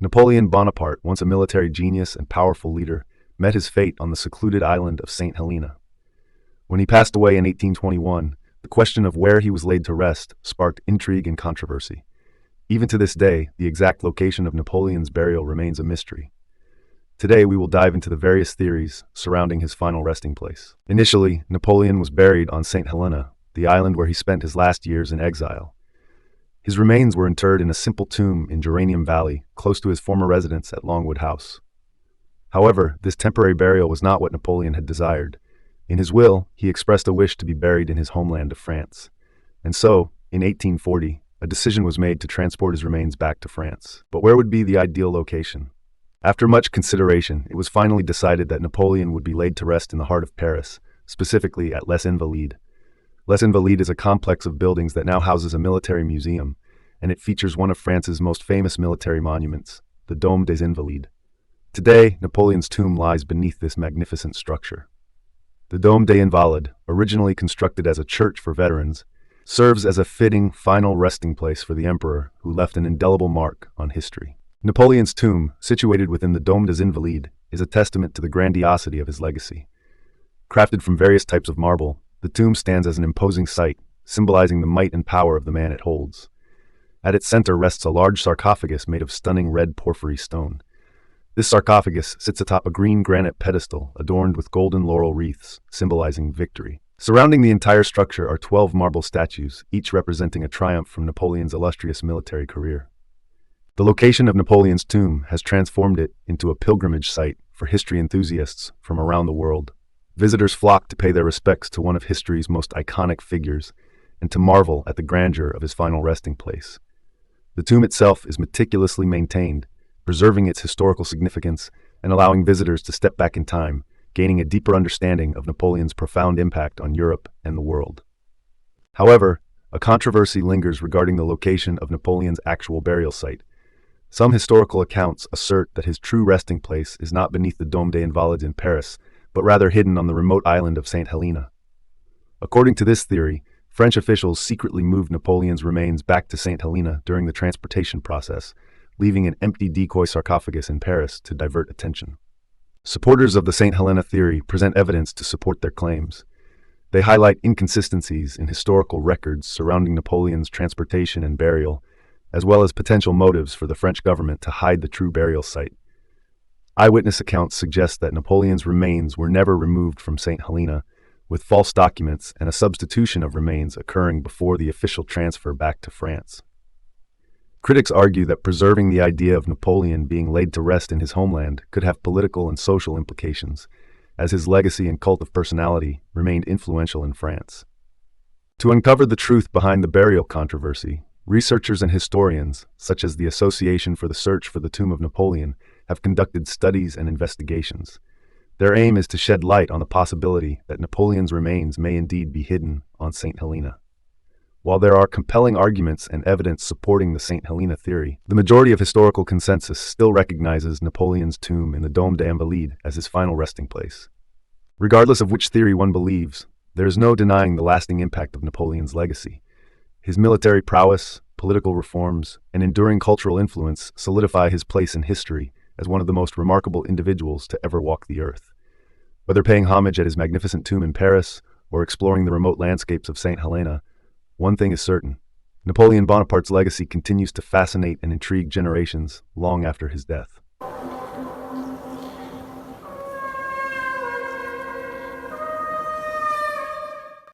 Napoleon Bonaparte, once a military genius and powerful leader, met his fate on the secluded island of Saint Helena. When he passed away in 1821, the question of where he was laid to rest sparked intrigue and controversy. Even to this day, the exact location of Napoleon's burial remains a mystery. Today, we will dive into the various theories surrounding his final resting place. Initially, Napoleon was buried on Saint Helena, the island where he spent his last years in exile. His remains were interred in a simple tomb in Geranium Valley, close to his former residence at Longwood House. However, this temporary burial was not what Napoleon had desired. In his will, he expressed a wish to be buried in his homeland of France. And so, in 1840, a decision was made to transport his remains back to France. But where would be the ideal location? After much consideration, it was finally decided that Napoleon would be laid to rest in the heart of Paris, specifically at Les Invalides. Les Invalides is a complex of buildings that now houses a military museum, and it features one of France's most famous military monuments, the Dôme des Invalides. Today, Napoleon's tomb lies beneath this magnificent structure. The Dôme des Invalides, originally constructed as a church for veterans, serves as a fitting final resting place for the emperor who left an indelible mark on history. Napoleon's tomb, situated within the Dôme des Invalides, is a testament to the grandiosity of his legacy. Crafted from various types of marble, the tomb stands as an imposing sight, symbolizing the might and power of the man it holds. At its center rests a large sarcophagus made of stunning red porphyry stone. This sarcophagus sits atop a green granite pedestal adorned with golden laurel wreaths, symbolizing victory. Surrounding the entire structure are 12 marble statues, each representing a triumph from Napoleon's illustrious military career. The location of Napoleon's tomb has transformed it into a pilgrimage site for history enthusiasts from around the world. Visitors flock to pay their respects to one of history's most iconic figures and to marvel at the grandeur of his final resting place. The tomb itself is meticulously maintained, preserving its historical significance and allowing visitors to step back in time, gaining a deeper understanding of Napoleon's profound impact on Europe and the world. However, a controversy lingers regarding the location of Napoleon's actual burial site. Some historical accounts assert that his true resting place is not beneath the Dôme des Invalides in Paris, but rather hidden on the remote island of Saint Helena. According to this theory, French officials secretly moved Napoleon's remains back to Saint Helena during the transportation process, leaving an empty decoy sarcophagus in Paris to divert attention. Supporters of the Saint Helena theory present evidence to support their claims. They highlight inconsistencies in historical records surrounding Napoleon's transportation and burial, as well as potential motives for the French government to hide the true burial site. Eyewitness accounts suggest that Napoleon's remains were never removed from Saint Helena, with false documents and a substitution of remains occurring before the official transfer back to France. Critics argue that preserving the idea of Napoleon being laid to rest in his homeland could have political and social implications, as his legacy and cult of personality remained influential in France. To uncover the truth behind the burial controversy, researchers and historians, such as the Association for the Search for the Tomb of Napoleon, have conducted studies and investigations. Their aim is to shed light on the possibility that Napoleon's remains may indeed be hidden on Saint Helena. While there are compelling arguments and evidence supporting the Saint Helena theory, the majority of historical consensus still recognizes Napoleon's tomb in the Dôme des Invalides as his final resting place. Regardless of which theory one believes, there is no denying the lasting impact of Napoleon's legacy. His military prowess, political reforms, and enduring cultural influence solidify his place in history as one of the most remarkable individuals to ever walk the earth. Whether paying homage at his magnificent tomb in Paris or exploring the remote landscapes of Saint Helena, one thing is certain: Napoleon Bonaparte's legacy continues to fascinate and intrigue generations long after his death.